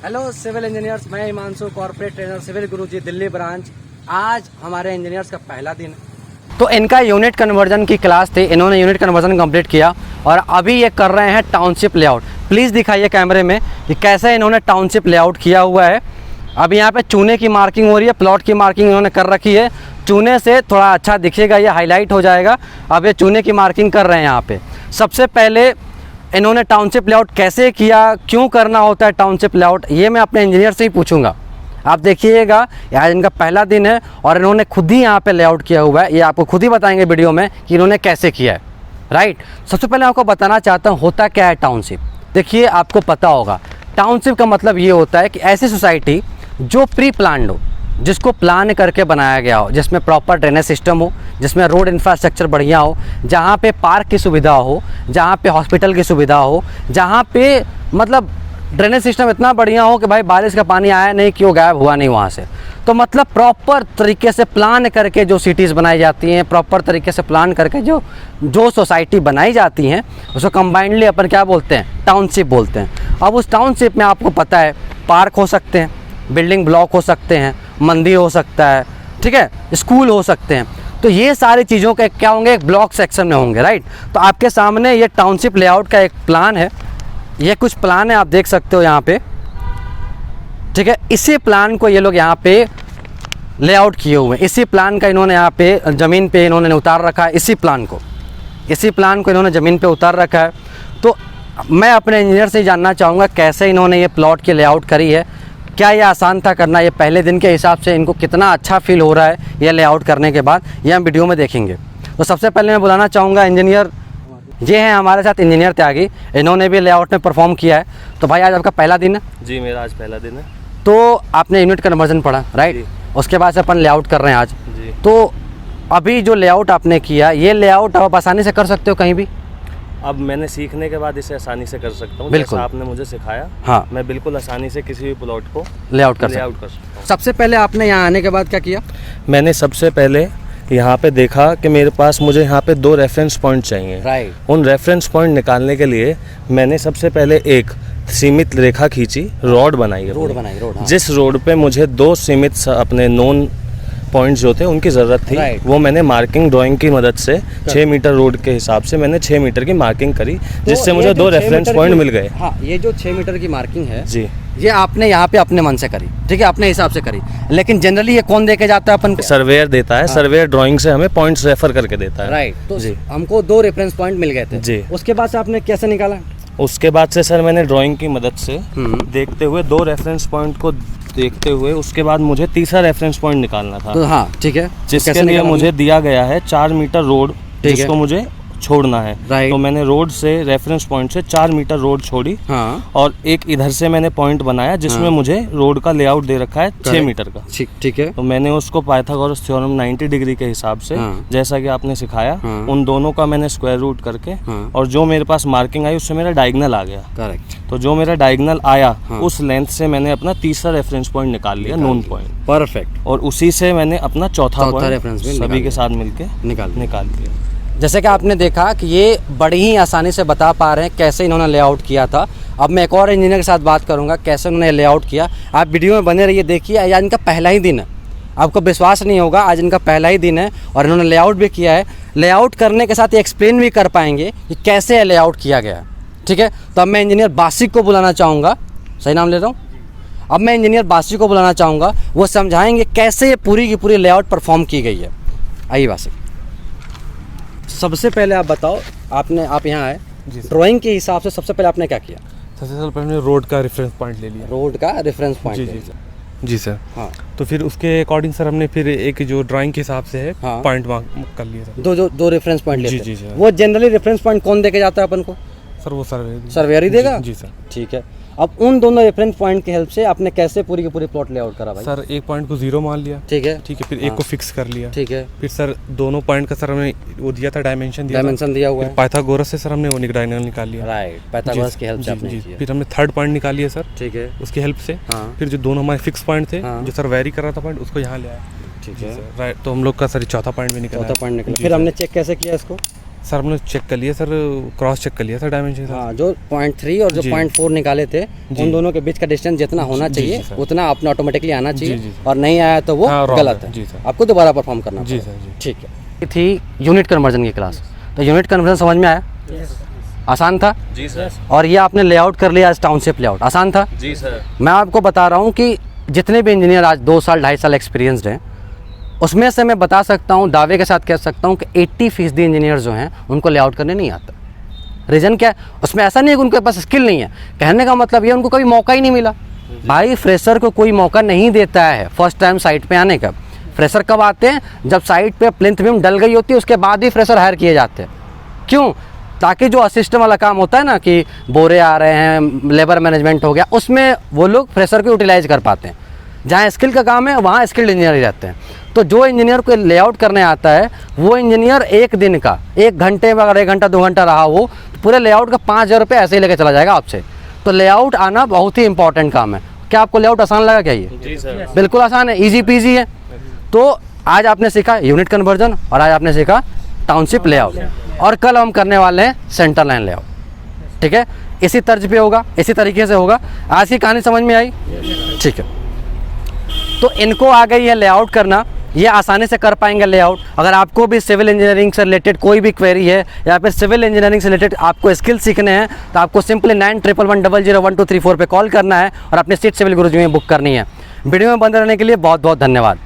Hello civil engineers, मैं Himanshu, corporate trainer civil गुरुजी Delhi branch. आज हमारे इंजीनियर्स का पहला दिन है, तो इनका यूनिट कन्वर्जन की क्लास थी। इन्होंने यूनिट कन्वर्जन कंप्लीट किया और अभी ये कर रहे हैं टाउनशिप लेआउट। प्लीज़ दिखाइए कैमरे में कि कैसे इन्होंने टाउनशिप लेआउट किया हुआ है। अभी यहाँ पे चूने की मार्किंग हो रही है, प्लॉट की मार्किंग इन्होंने कर रखी है। चूने से थोड़ा अच्छा दिखेगा, ये हाईलाइट हो जाएगा। अब ये चूने की मार्किंग कर रहे हैं यहाँ पे। सबसे पहले इन्होंने टाउनशिप लेआउट कैसे किया, क्यों करना होता है टाउनशिप लेआउट, ये मैं अपने इंजीनियर से ही पूछूंगा। आप देखिएगा, आज इनका पहला दिन है और इन्होंने खुद ही यहाँ पे लेआउट किया हुआ है। ये आपको खुद ही बताएंगे वीडियो में कि इन्होंने कैसे किया है। राइट, सबसे पहले आपको बताना चाहता हूँ होता क्या है टाउनशिप। देखिए, आपको पता होगा टाउनशिप का मतलब ये होता है कि ऐसी सोसाइटी जो प्री प्लान्ड हो, जिसको प्लान करके बनाया गया हो, जिसमें प्रॉपर ड्रेनेज सिस्टम हो, जिसमें रोड इंफ्रास्ट्रक्चर बढ़िया हो, जहाँ पे पार्क की सुविधा हो, जहाँ पे हॉस्पिटल की सुविधा हो, जहाँ पे मतलब ड्रेनेज सिस्टम इतना बढ़िया हो कि भाई बारिश का पानी आया नहीं कि वो गायब हुआ नहीं वहाँ से। तो मतलब प्रॉपर तरीके से प्लान करके जो सिटीज़ बनाई जाती हैं, प्रॉपर तरीके से प्लान करके जो सोसाइटी बनाई जाती हैं, उसको कंबाइंडली अपन क्या बोलते हैं, टाउनशिप बोलते हैं। अब उस टाउनशिप में आपको पता है पार्क हो सकते हैं, बिल्डिंग ब्लॉक हो सकते हैं, मंदिर हो सकता है, ठीक है, स्कूल हो सकते हैं। तो ये सारी चीज़ों के क्या होंगे, एक ब्लॉक सेक्शन में होंगे। राइट, तो आपके सामने ये टाउनशिप लेआउट का एक प्लान है। ये कुछ प्लान है, आप देख सकते हो यहाँ पे, ठीक है। इसी प्लान को ये लोग यहाँ पे लेआउट किए हुए हैं। इसी प्लान का इन्होंने यहाँ पे ज़मीन पे इन्होंने उतार रखा है। इसी प्लान को इन्होंने ज़मीन पे उतार रखा है। तो मैं अपने इंजीनियर से जानना चाहूँगा कैसे इन्होंने ये प्लॉट की लेआउट करी है। क्या ये आसान था करना? ये पहले दिन के हिसाब से इनको कितना अच्छा फील हो रहा है ये लेआउट करने के बाद, ये हम वीडियो में देखेंगे। तो सबसे पहले मैं बुलाना चाहूँगा इंजीनियर, ये हैं हमारे साथ इंजीनियर त्यागी। इन्होंने भी लेआउट में परफॉर्म किया है। तो भाई, आज आपका पहला दिन है? जी, मेरा आज पहला दिन है। तो आपने यूनिट कन्वर्जन पढ़ा, राइट? उसके बाद से अपन लेआउट कर रहे हैं आज जी। तो अभी जो लेआउट आपने किया, ये लेआउट आप आसानी से कर सकते हो कहीं भी? अब मैंने सीखने के बाद इसे आसानी से कर सकता हूँ। बिल्कुल, जैसा आपने मुझे सिखाया, हाँ, मैं बिल्कुल आसानी से किसी भी प्लॉट को लेआउट कर सकता हूँ। हूँ। सबसे पहले आपने यहाँ आने के बाद क्या किया? मैंने सबसे पहले यहाँ पे देखा कि मेरे पास मुझे यहाँ पे 2 रेफरेंस पॉइंट चाहिए। राइट। उन रेफरेंस पॉइंट निकालने के लिए मैंने सबसे पहले एक सीमित रेखा खींची, रोड बनाई। रोड बनाई, रोड, हाँ। जिस रोड पे मुझे 2 सीमित अपने नोन पॉइंट्स जो थे उनकी ज़रूरत थी, वो मैंने मार्किंग ड्राइंग की मदद से 6 मीटर रोड के हिसाब से मैंने 6 मीटर की मार्किंग करी, जिससे मुझे 2 रेफरेंस पॉइंट मिल गए। हाँ, ये जो 6 मीटर की मार्किंग है जी, ये आपने यहाँ पे अपने मन से करी, ठीक है, अपने हिसाब से करी। लेकिन जनरली ये कौन दे के जाता है अपन? सर्वेयर देता है। सर्वेयर ड्राइंग से हमें पॉइंट्स रेफर करके देता है। राइट, तो जी, हमको 2 रेफरेंस पॉइंट मिल गए थे। जी। उसके बाद से आपने कैसे निकाला? उसके बाद से सर मैंने ड्राइंग की मदद से देखते हुए 2 रेफरेंस पॉइंट को देखते हुए उसके बाद मुझे तीसरा रेफरेंस पॉइंट निकालना था। तो हाँ, ठीक है, जिसके लिए मुझे दिया गया है 4 मीटर रोड, जिसको मुझे छोड़ना है। तो मैंने रोड से रेफरेंस पॉइंट से 4 मीटर रोड छोड़ी, हाँ, और एक इधर से मैंने पॉइंट बनाया जिसमें मुझे रोड का लेआउट दे रखा है 6 मीटर का। ठीक है। तो मैंने उसको पाइथागोरस थ्योरम 90 डिग्री के हिसाब से, जैसा कि आपने सिखाया, उन दोनों का मैंने स्क्वायर रूट करके, और जो मेरे पास मार्किंग आई उससे मेरा डायगोनल आ गया। करेक्ट। तो जो मेरा डायगोनल आया, उस लेंथ से मैंने अपना तीसरा रेफरेंस पॉइंट निकाल लिया, नोन पॉइंट। परफेक्ट। और उसी से मैंने अपना चौथा रेफरेंस सभी के साथ मिलके निकाल लिया। जैसे कि आपने देखा कि ये बड़ी ही आसानी से बता पा रहे हैं कैसे इन्होंने लेआउट किया था। अब मैं एक और इंजीनियर के साथ बात करूंगा कैसे उन्होंने लेआउट किया। आप वीडियो में बने रहिए, देखिए। आज इनका पहला ही दिन है, आपको विश्वास नहीं होगा, आज इनका पहला ही दिन है और इन्होंने लेआउट भी किया है। लेआउट करने के साथ ये एक्सप्लेन भी कर पाएंगे कि कैसे लेआउट किया गया है, ठीक है। तो अब मैं इंजीनियर बासिक को बुलाना चाहूँगा, सही नाम ले रहा हूँ। अब मैं इंजीनियर बासिक को बुलाना चाहूँगा, वो समझाएंगे कैसे ये पूरी की पूरी लेआउट परफॉर्म की गई है। आइए बासिक, सबसे पहले आप बताओ, आप यहाँ आए, ड्राइंग के हिसाब से सबसे पहले आपने क्या किया? सबसे पहले रोड का रेफरेंस पॉइंट ले लिया। रोड का रेफरेंस पॉइंट? जी सर। जी सर, हाँ। तो फिर उसके अकॉर्डिंग सर हमने फिर एक जो ड्राइंग के हिसाब से है, हाँ, पॉइंट मार्क कर लिया सर। दो रेफरेंस पॉइंट लेते हैं। जी सर। वो जनरली रेफरेंस पॉइंट कौन देके जाता है अपन को? सर वो सर्वेयर ही देगा? जी सर। ठीक है। अब उन दोनों रेफरेंस पॉइंट की हेल्प से आपने कैसे पूरी की पूरी प्लॉट लेआउट करा भाई? सर एक पॉइंट को 0 मान लिया, ठीक है, फिर एक को फिक्स कर लिया, ठीक है। फिर सर दोनों पॉइंट का सर हमने वो दिया था, डायमेंशन दिया हुआ है। पाइथागोरस से सर हमने वो डायगोनल निकाल लिया। राइट, पाइथागोरस की हेल्प से आपने किया। फिर हमने थर्ड पॉइंट निकाल लिया सर, ठीक है, उसकी हेल्प से। फिर जो दोनों हमारे फिक्स पॉइंट थे, जो सर वेरी कर रहा था पॉइंट, उसको यहाँ ले आया, ठीक है। राइट, तो हम लोग का सर चौथा पॉइंट भी निकला। चौथा पॉइंट निकला। फिर हमने चेक कैसे किया इसको? सर हमने चेक कर लिया सर, क्रॉस चेक कर लिया सर डायमेंशन। हाँ, जो 0.3 और जो 0.4 निकाले थे उन दोनों के बीच का डिस्टेंस जितना होना चाहिए उतना अपने ऑटोमेटिकली आना चाहिए, और नहीं आया तो वो गलत है, आपको दोबारा परफॉर्म करना जी सर जी। ठीक है। ये थी यूनिट कन्वर्जन की क्लास, तो यूनिट कन्वर्जन समझ में आया? आसान था जी सर। और ये आपने लेआउट कर लिया आज टाउनशिप लेआउट, आसान था जी सर। मैं आपको बता रहा हूँ कि जितने भी इंजीनियर आज 2 साल 2.5 साल एक्सपीरियंसड हैं, उसमें से मैं बता सकता हूँ, दावे के साथ कह सकता हूँ कि 80% इंजीनियर जो हैं उनको लेआउट करने नहीं आता। रीज़न क्या है? उसमें ऐसा नहीं है कि उनके पास स्किल नहीं है, कहने का मतलब ये उनको कभी मौका ही नहीं मिला। भाई फ्रेशर को कोई मौका नहीं देता है फर्स्ट टाइम साइट पे आने का। फ्रेशर कब आते हैं? जब साइट पे प्लिंथ बीम डल गई होती है, उसके बाद ही फ्रेशर हायर किए जाते हैं। क्यों? ताकि जो असिस्टेंट वाला काम होता है ना कि बोरे आ रहे हैं, लेबर मैनेजमेंट हो गया, उसमें वो लोग फ्रेशर को यूटिलाइज कर पाते हैं। जहाँ स्किल का काम है वहाँ स्किल्ड इंजीनियर ही रहते हैं। तो जो इंजीनियर को लेआउट करने आता है वो इंजीनियर एक दिन का 1 घंटे में अगर 1 घंटा 2 घंटा रहा वो पूरे लेआउट का 5,000 रुपये ऐसे ही लेके चला जाएगा आपसे। तो लेआउट आना बहुत ही इंपॉर्टेंट काम है। क्या आपको लेआउट आसान लगा क्या ये? जी सर। बिल्कुल आसान है, ईजी पीजी है। तो आज आपने सीखा यूनिट कन्वर्जन और आज आपने सीखा टाउनशिप लेआउट, और कल हम करने वाले हैं सेंटर लाइन लेआउट। ठीक है, इसी तर्ज पे होगा, इसी तरीके से होगा। आज की कहानी समझ में आई? ठीक है, तो इनको आ गई है लेआउट करना, ये आसानी से कर पाएंगे लेआउट। अगर आपको भी सिविल इंजीनियरिंग से रिलेटेड कोई भी क्वेरी है या फिर सिविल इंजीनियरिंग से रिलेटेड आपको स्किल सीखने हैं तो आपको सिंपली 9111001234 पे कॉल करना है और अपनी सीट सिविल गुरुजी में बुक करनी है। वीडियो में बंद रहने के लिए बहुत बहुत धन्यवाद।